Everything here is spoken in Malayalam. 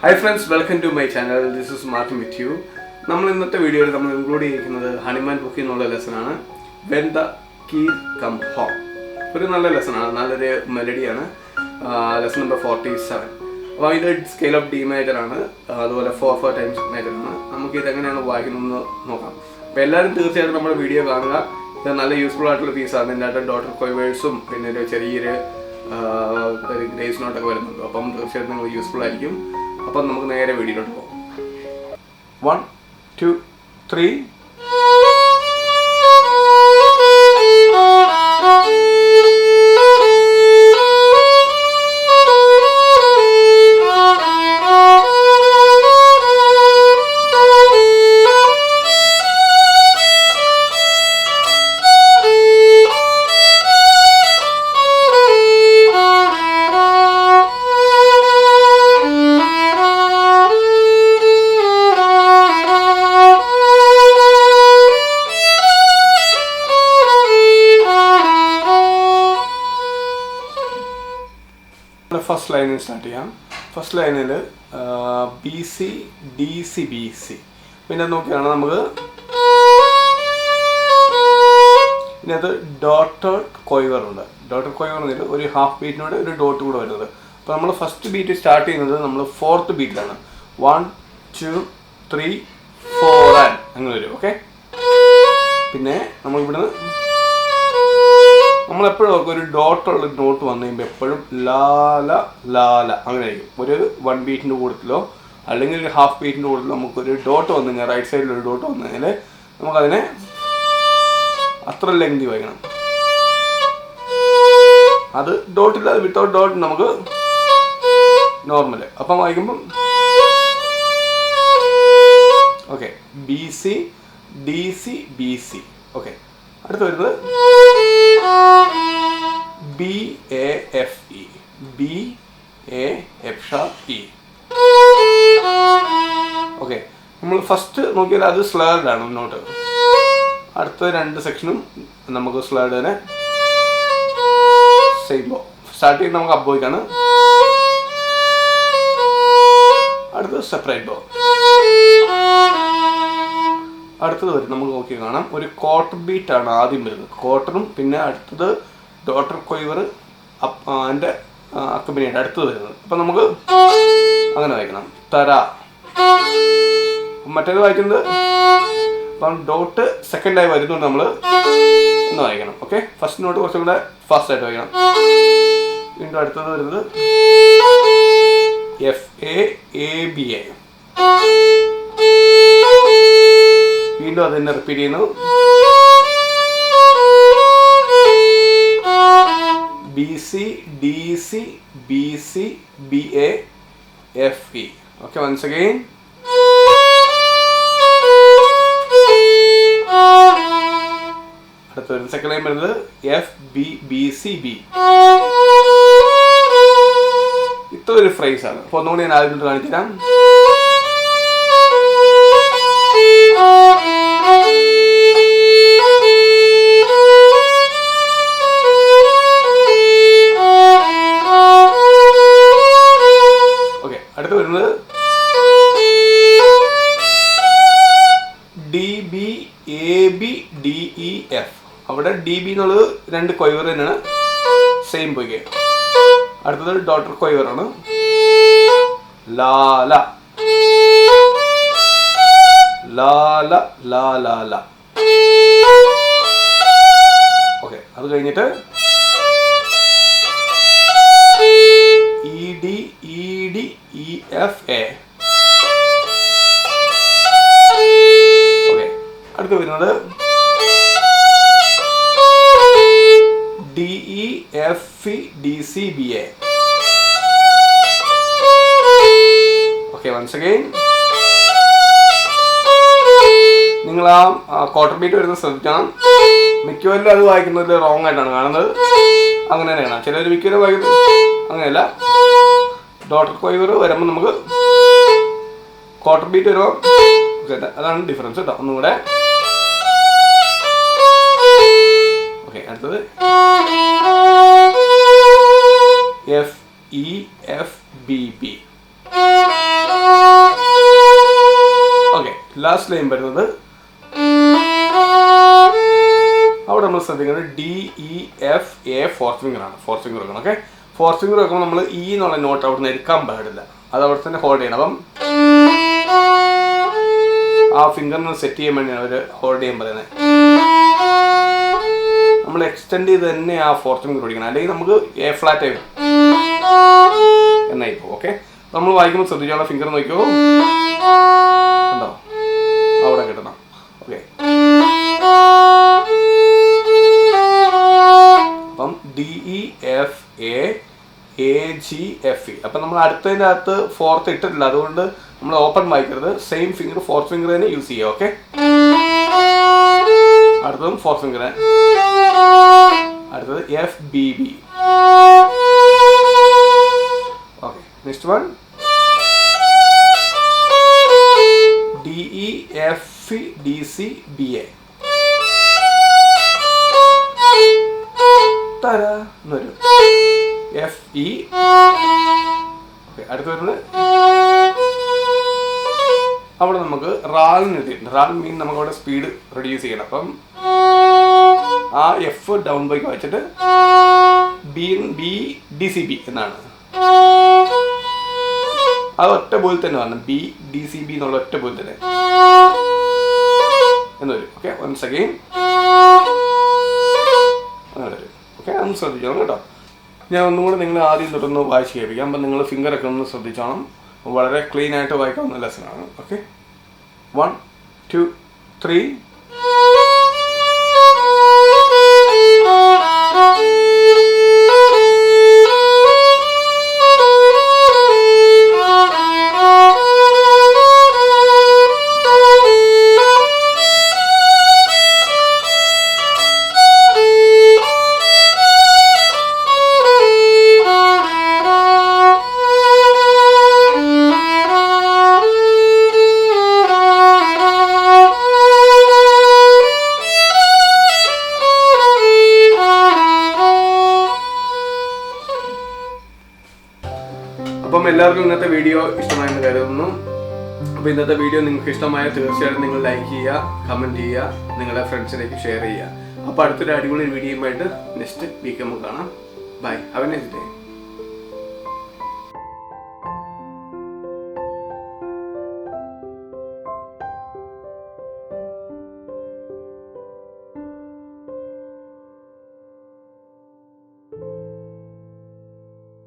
Hi friends, welcome to my channel. This is Martin with you. നമ്മൾ ഇന്നത്തെ വീഡിയോയിൽ നമ്മൾ ഇൻക്ലൂഡ് ചെയ്തിരിക്കുന്നത് ഹണിമാൻ ബുക്കിൽ നിന്നുള്ള ലെസണാണ് When the Key Come Home. ഒരു നല്ല ലെസണാണ്, നല്ലൊരു മെലഡിയാണ്. Lesson number 47. അപ്പോൾ ഇത് സ്കെയിൽ ഓഫ് ഡി മേജറാണ്, അതുപോലെ 4/4 ടൈംസ് മേജറാണ്. നമുക്ക് ഇതെങ്ങനെയാണ് വായിക്കുന്നതെന്ന് നോക്കാം. അപ്പോൾ എല്ലാവരും തീർച്ചയായിട്ടും നമ്മുടെ വീഡിയോ കാണുക. ഇത് നല്ല യൂസ്ഫുൾ ആയിട്ടുള്ള പീസാണ്. ഇതിൻ്റെ അകത്ത് ഡോട്ടർ കൊയ്വേഴ്സും പിന്നെ ഒരു ചെറിയൊരു ഗ്രേസ് നോട്ടൊക്കെ വരുന്നുണ്ട്. അപ്പം തീർച്ചയായിട്ടും നിങ്ങൾ യൂസ്ഫുൾ ആയിരിക്കും. അപ്പം നമുക്ക് നേരെ വീഡിയോയിലോട്ട് പോകാം. 1 2 3. ഫസ്റ്റ് ലൈനിൽ സ്റ്റാർട്ട് ചെയ്യാം. ഫസ്റ്റ് ലൈനിൽ B C D C B C. പിന്നെ നോക്കിയാണ് നമുക്ക് ഇതിനകത്ത് ഡോട്ടർ കൊയ്വർ ഉണ്ട്. ഡോട്ടർ കൊയ്വർ എന്നിട്ട് ഒരു ഹാഫ് ബീറ്റിനോട് ഒരു ഡോട്ട് കൂടെ വരുന്നത്. അപ്പോൾ നമ്മൾ ഫസ്റ്റ് ബീറ്റ് സ്റ്റാർട്ട് ചെയ്യുന്നത് നമ്മൾ 4th ബീറ്റിലാണ്. 1 2 3 4 ആൻഡ് അങ്ങനെ വരും. ഓക്കെ, പിന്നെ നമ്മളിവിടുന്ന് നമ്മളെപ്പോഴും ഓർക്കും ഒരു ഡോട്ടുള്ള നോട്ട് വന്നു കഴിയുമ്പോൾ എപ്പോഴും ലാല ലാല അങ്ങനെ ആയിരിക്കും. ഒരു 1 ബീറ്റിൻ്റെ കൂട്ടത്തിലോ അല്ലെങ്കിൽ ഒരു ഹാഫ് ബീറ്റിൻ്റെ കൂട്ടത്തിലോ നമുക്കൊരു ഡോട്ട് വന്നു കഴിഞ്ഞാൽ, റൈറ്റ് സൈഡിലൊരു ഡോട്ട് വന്നു കഴിഞ്ഞാൽ നമുക്കതിനെ അത്ര ലെങ്തി വായിക്കണം. അത് ഡോട്ടില്ലാതെ വിത്തൗട്ട് ഡോട്ട് നമുക്ക് നോർമൽ. അപ്പം വായിക്കുമ്പം okay, B C D C B C. Okay, അടുത്ത് വരുന്നത് B A F E. B A F sharp E. Okay, നമ്മൾ ഫസ്റ്റ് നോക്കിയാൽ അത് സ്ലേർഡ് ആണ് നോട്ട്. അടുത്ത 2 സെക്ഷനും നമുക്ക് സ്ലേർഡ് തന്നെ. സെയിം ബോ സ്റ്റാർട്ട് ചെയ്യുന്നത് നമുക്ക് അബ്ബോയ്ക്കാണ്. അടുത്തത് സെപ്പറേറ്റ് ബോ. അടുത്തത് വരും നമുക്ക് നോക്കി കാണാം. ഒരു ക്വാർട്ടർ ബീറ്റ് ആണ് ആദ്യം വരുന്നത്, ക്വാർട്ടറും പിന്നെ അടുത്തത് ഡോട്ടർ കൊയ്വർ അതിൻ്റെ അക്കമ്പനിയായിട്ട് അടുത്തത് വരുന്നത്. അപ്പം നമുക്ക് അങ്ങനെ വായിക്കണം. തര. മറ്റേത് വായിക്കുന്നത് അപ്പം ഡോട്ട് സെക്കൻഡായി വരുന്നുണ്ട്, നമ്മൾ ഒന്ന് വായിക്കണം. ഓക്കെ, ഫസ്റ്റ് നോട്ട് കുറച്ചും കൂടെ ഫാസ്റ്റ് ആയിട്ട് വായിക്കണം. വീണ്ടും അടുത്തത് വരുന്നത് F A A B A. വീണ്ടും അത് തന്നെ റിപ്പീറ്റ് ചെയ്യുന്നു. B C D C B C B A F E. Okay, once again. അടുത്ത ഒരു സെക്കൻഡ് ലൈൻ വരുന്നത് F B B C B. ഇത്ര ഒരു ഫ്രേസ് ആണ്. അപ്പോൾ ഒന്നുകൂടി ഞാൻ ആദ്യം കാണിച്ചു തരാം. അടുത്ത് വരുന്നത് D B A B D E F. അവിടെ ഡി ബി എന്നുള്ളത് 2 കൊയ്വർ തന്നെയാണ്, സെയിം പോയി. അടുത്തത് ഡോട്ടർ കൊയ്വറാണ്. ലാല ലാല ലാല. ഓക്കെ, അത് കഴിഞ്ഞിട്ട് E D E D E F A. Okay, അടുത്ത് വരുന്നത് D E F E D C B A. Okay, once again. നിങ്ങൾ ആ ക്വാർട്ടർ ബീറ്റ് വരുന്നത് ശ്രദ്ധിക്കണം. മിക്കവരും അത് വായിക്കുന്നതിൽ റോങ് ആയിട്ടാണ് കാണുന്നത്. അങ്ങനെ തന്നെയാണ് ചിലർ മിക്കവരും വായിക്കുന്നത്. അങ്ങനെയല്ല, ഡോട്ടർ കൊയ്വർ വരുമ്പോൾ നമുക്ക് ക്വാർട്ടർ ബീറ്റ് വരുമ്പോൾ അതാണ് ഡിഫറൻസ് കേട്ടോ. ഒന്നും കൂടെ. ഓക്കെ, അടുത്തത് F E F B B. Last line വരുന്നത് അവിടെ നമ്മൾ ശ്രദ്ധിക്കുന്നത് DEFA ഫോർത്ത് ഫിംഗർ ആണ്. ഫോർത്ത് ഫിംഗർ വെക്കണം. ഓക്കെ, ഫോർത്ത് ഫിംഗർ വെക്കുമ്പോൾ നമ്മൾ E എന്നുള്ള നോട്ട് അവിടെ നിന്ന് എടുക്കാൻ പാടില്ല, അത് അവിടെ തന്നെ ഹോൾഡ് ചെയ്യണം. അപ്പം ആ ഫിംഗറിന് സെറ്റ് ചെയ്യാൻ വേണ്ടിയാണ് അവർ ഹോൾഡ് ചെയ്യാൻ പറയുന്നത്. നമ്മൾ എക്സ്റ്റെൻഡ് ചെയ്ത് തന്നെ ആ ഫോർത്ത് ഫിംഗർ പിടിക്കണം, അല്ലെങ്കിൽ നമുക്ക് A ഫ്ലാറ്റ് ആയി എന്നായി പോകും. ഓക്കെ, നമ്മൾ വായിക്കുമ്പോൾ ശ്രദ്ധിച്ചാൽ ഫിംഗർ നോക്കിയോ, ഉണ്ടോ അവിടെ കിട്ടണം. ഓക്കെ, അപ്പം DEFA AGFE. അപ്പം നമ്മൾ അടുത്തതിൻ്റെ അകത്ത് ഫോർത്ത് ഇട്ടിട്ടില്ല, അതുകൊണ്ട് നമ്മൾ ഓപ്പൺ വായിക്കരുത്. സെയിം ഫിംഗർ ഫോർത്ത് ഫിംഗർ തന്നെ യൂസ് ചെയ്യുക. ഓക്കെ, അടുത്തതും ഫോർത്ത് ഫിംഗർ. അടുത്തത് FBB. Okay, next one DEFE DCBA. തര എന്നൊരു FE. ഓക്കെ, അടുത്ത് വരുന്നത് അവിടെ നമുക്ക് റാലിന് എഴുതിയിട്ടുണ്ട്. റാൽ മീൻ നമുക്ക് അവിടെ സ്പീഡ് റെഡ്യൂസ് ചെയ്യണം. അപ്പം ആ F ഡൗൺ ബൈക്ക് വെച്ചിട്ട് BDCB എന്നാണ്, അത് ഒറ്റ പോലെ തന്നെ വരണം. BDCB എന്നുള്ള ഒറ്റ പോലെ തന്നെ എന്ന് വരും. ഓക്കെ, വൺസ് അഗെയിൻ അങ്ങനെ വരും. ഓക്കെ, ഒന്ന് ശ്രദ്ധിച്ചോണം കേട്ടോ. ഞാൻ ഒന്നും കൂടെ നിങ്ങൾ ആദ്യം തൊട്ടൊന്ന് വായിച്ച് കേൾപ്പിക്കാം. അപ്പം നിങ്ങൾ ഫിംഗറൊക്കെ ഒന്ന് ശ്രദ്ധിച്ചോണം. വളരെ ക്ലീൻ ആയിട്ട് വായിക്കാവുന്ന ലെസനാണ്. ഓക്കെ, 1 2 3. അപ്പം എല്ലാവർക്കും ഇന്നത്തെ വീഡിയോ ഇഷ്ടമായെന്ന് കരുതുന്നു. അപ്പോൾ ഇന്നത്തെ വീഡിയോ നിങ്ങൾക്ക് ഇഷ്ടമായ തീർച്ചയായിട്ടും നിങ്ങൾ ലൈക്ക് ചെയ്യുക, കമൻറ്റ് ചെയ്യുക, നിങ്ങളുടെ ഫ്രണ്ട്സിലേക്ക് ഷെയർ ചെയ്യുക. അപ്പോൾ അടുത്തൊരു അടിപൊളി വീഡിയോയുമായിട്ട് നെക്സ്റ്റ് വീക്ക് നമുക്ക് കാണാം. Bye, have a nice day.